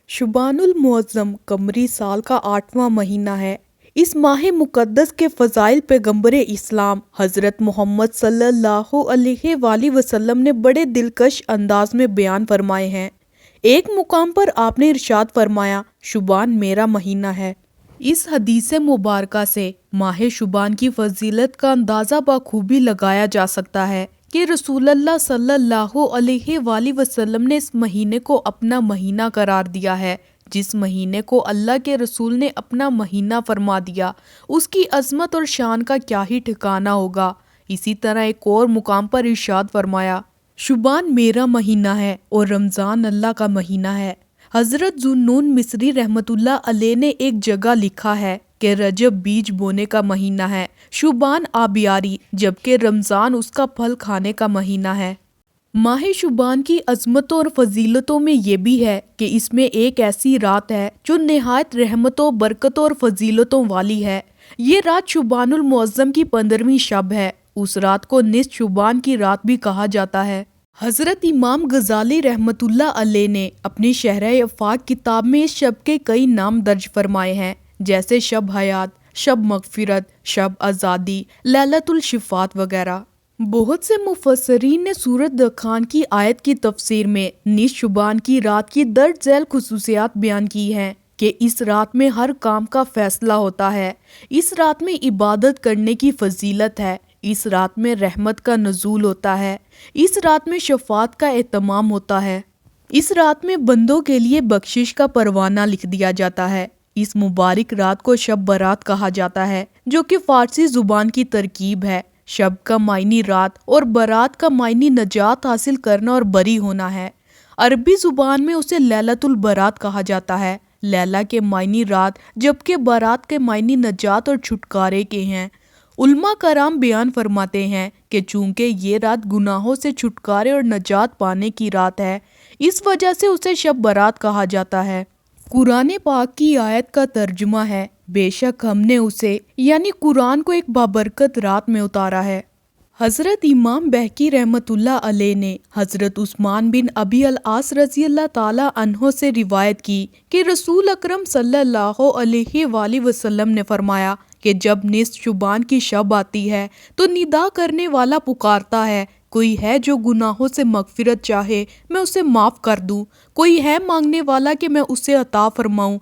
شبان المعظم قمری سال کا 8واں مہینہ ہے۔ اس ماہ مقدس کے فضائل پیغمبر اسلام حضرت محمد صلی اللہ علیہ وآلہ وسلم نے بڑے دلکش انداز میں بیان فرمائے ہیں۔ ایک مقام پر آپ نے ارشاد فرمایا، شبان میرا مہینہ ہے۔ اس حدیث مبارکہ سے ماہ شبان کی فضیلت کا اندازہ بخوبی لگایا جا سکتا ہے کہ رسول اللہ صلی اللہ علیہ وآلہ وسلم نے اس مہینے کو اپنا مہینہ قرار دیا ہے۔ جس مہینے کو اللہ کے رسول نے اپنا مہینہ فرما دیا، اس کی عظمت اور شان کا کیا ہی ٹھکانہ ہوگا۔ اسی طرح ایک اور مقام پر ارشاد فرمایا، شبان میرا مہینہ ہے اور رمضان اللہ کا مہینہ ہے۔ حضرت ذوالنون مصری رحمت اللہ علیہ نے ایک جگہ لکھا ہے کہ رجب بیج بونے کا مہینہ ہے، شبان آبیاری، جبکہ رمضان اس کا پھل کھانے کا مہینہ ہے۔ ماہ شبان کی عظمتوں اور فضیلتوں میں یہ بھی ہے کہ اس میں ایک ایسی رات ہے جو نہایت رحمتوں، برکتوں اور فضیلتوں والی ہے۔ یہ رات شبان المعظم کی 15ویں شب ہے۔ اس رات کو نصف شبان کی رات بھی کہا جاتا ہے۔ حضرت امام غزالی رحمت اللہ علیہ نے اپنی شرح افاق کتاب میں اس شب کے کئی نام درج فرمائے ہیں، جیسے شب حیات، شب مغفرت، شب آزادی، لیلۃ الشفاعت وغیرہ۔ بہت سے مفسرین نے سورۃ دخان کی آیت کی تفسیر میں نصف شبان کی رات کی درج ذیل خصوصیات بیان کی ہیں کہ اس رات میں ہر کام کا فیصلہ ہوتا ہے، اس رات میں عبادت کرنے کی فضیلت ہے، اس رات میں رحمت کا نزول ہوتا ہے، اس رات میں شفاعت کا اہتمام ہوتا ہے، اس رات میں بندوں کے لیے بخشش کا پروانہ لکھ دیا جاتا ہے۔ اس مبارک رات کو شب برات کہا جاتا ہے، جو کہ فارسی زبان کی ترکیب ہے۔ شب کا معنی رات اور برات کا معنی نجات حاصل کرنا اور بری ہونا ہے۔ عربی زبان میں اسے لیلۃ البرات کہا جاتا ہے۔ لیلہ کے معنی رات، جبکہ برات کے معنی نجات اور چھٹکارے کے ہیں۔ علماء کرام بیان فرماتے ہیں کہ چونکہ یہ رات گناہوں سے چھٹکارے اور نجات پانے کی رات ہے، اس وجہ سے اسے شب برات کہا جاتا ہے۔ قرآن پاک کی آیت کا ترجمہ ہے، بے شک ہم نے اسے یعنی قرآن کو ایک بابرکت رات میں اتارا ہے۔ حضرت امام بہقی رحمت اللہ علیہ نے حضرت عثمان بن ابی العاص رضی اللہ تعالی عنہ سے روایت کی کہ رسول اکرم صلی اللہ علیہ وآلہ وسلم نے فرمایا کہ جب نصف شبان کی شب آتی ہے تو ندا کرنے والا پکارتا ہے، کوئی ہے جو گناہوں سے مغفرت چاہے میں اسے معاف کر دوں، کوئی ہے مانگنے والا کہ میں اسے عطا فرماؤں،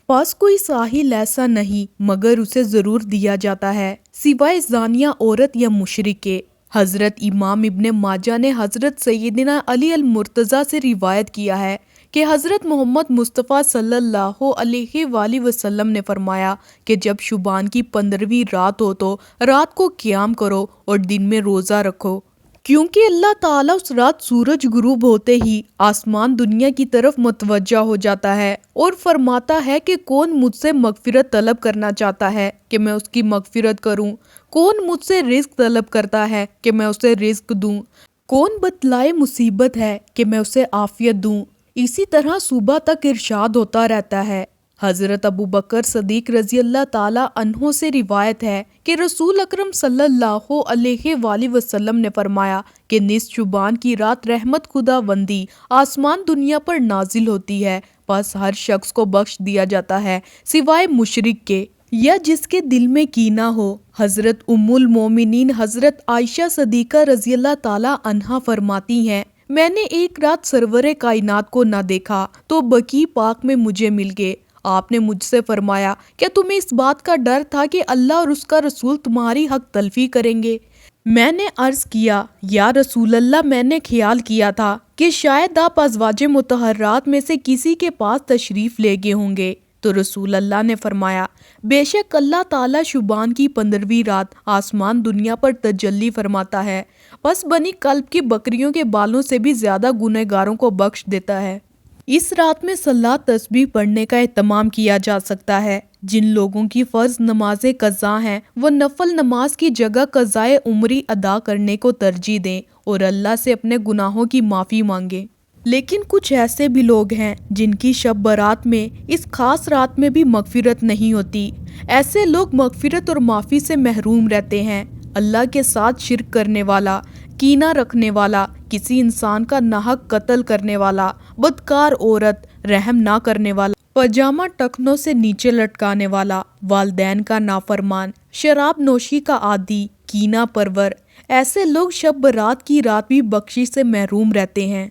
پس کوئی ساحل ایسا نہیں مگر اسے ضرور دیا جاتا ہے، سوائے زانیہ عورت یا مشرک کے۔ حضرت امام ابن ماجہ نے حضرت سیدنا علی المرتضیٰ سے روایت کیا ہے کہ حضرت محمد مصطفیٰ صلی اللہ علیہ وآلہ وسلم نے فرمایا کہ جب شبان کی 15ویں رات ہو تو رات کو قیام کرو اور دن میں روزہ رکھو، کیونکہ اللہ تعالیٰ اس رات سورج غروب ہوتے ہی آسمان دنیا کی طرف متوجہ ہو جاتا ہے اور فرماتا ہے کہ کون مجھ سے مغفرت طلب کرنا چاہتا ہے کہ میں اس کی مغفرت کروں، کون مجھ سے رزق طلب کرتا ہے کہ میں اسے رزق دوں، کون بتلائے مصیبت ہے کہ میں اسے عافیت دوں۔ اسی طرح صبح تک ارشاد ہوتا رہتا ہے۔ حضرت ابو بکر صدیق رضی اللہ تعالی عنہ سے روایت ہے کہ رسول اکرم صلی اللہ علیہ وآلہ وسلم نے فرمایا کہ نصف شبان کی رات رحمت خداوندی آسمان دنیا پر نازل ہوتی ہے، پس ہر شخص کو بخش دیا جاتا ہے سوائے مشرک کے یا جس کے دل میں کینہ ہو۔ حضرت ام المومنین حضرت عائشہ صدیقہ رضی اللہ تعالی عنہا فرماتی ہیں، میں نے ایک رات سرور کائنات کو نہ دیکھا تو بقیع پاک میں مجھے مل گئے۔ آپ نے مجھ سے فرمایا، کیا تمہیں اس بات کا ڈر تھا کہ اللہ اور اس کا رسول تمہاری حق تلفی کریں گے؟ میں نے عرض کیا، یا رسول اللہ، میں نے خیال کیا تھا کہ شاید آپ ازواج مطہرات میں سے کسی کے پاس تشریف لے گئے ہوں گے۔ تو رسول اللہ نے فرمایا، بے شک اللہ تعالیٰ شبان کی 15ویں رات آسمان دنیا پر تجلی فرماتا ہے، پس بنی کلب کی بکریوں کے بالوں سے بھی زیادہ گنہگاروں کو بخش دیتا ہے۔ اس رات میں صلاۃ تسبیح پڑھنے کا اہتمام کیا جا سکتا ہے۔ جن لوگوں کی فرض نمازیں قضا ہیں وہ نفل نماز کی جگہ قضائے عمری ادا کرنے کو ترجیح دیں اور اللہ سے اپنے گناہوں کی معافی مانگیں۔ لیکن کچھ ایسے بھی لوگ ہیں جن کی شب برات میں اس خاص رات میں بھی مغفرت نہیں ہوتی۔ ایسے لوگ مغفرت اور معافی سے محروم رہتے ہیں۔ اللہ کے ساتھ شرک کرنے والا، کینہ رکھنے والا، کسی انسان کا ناحق قتل کرنے والا، بدکار عورت، رحم نہ کرنے والا، پاجامہ ٹخنوں سے نیچے لٹکانے والا، والدین کا نافرمان، شراب نوشی کا عادی، کینہ پرور، ایسے لوگ شب برات کی رات بھی بخشش سے محروم رہتے ہیں۔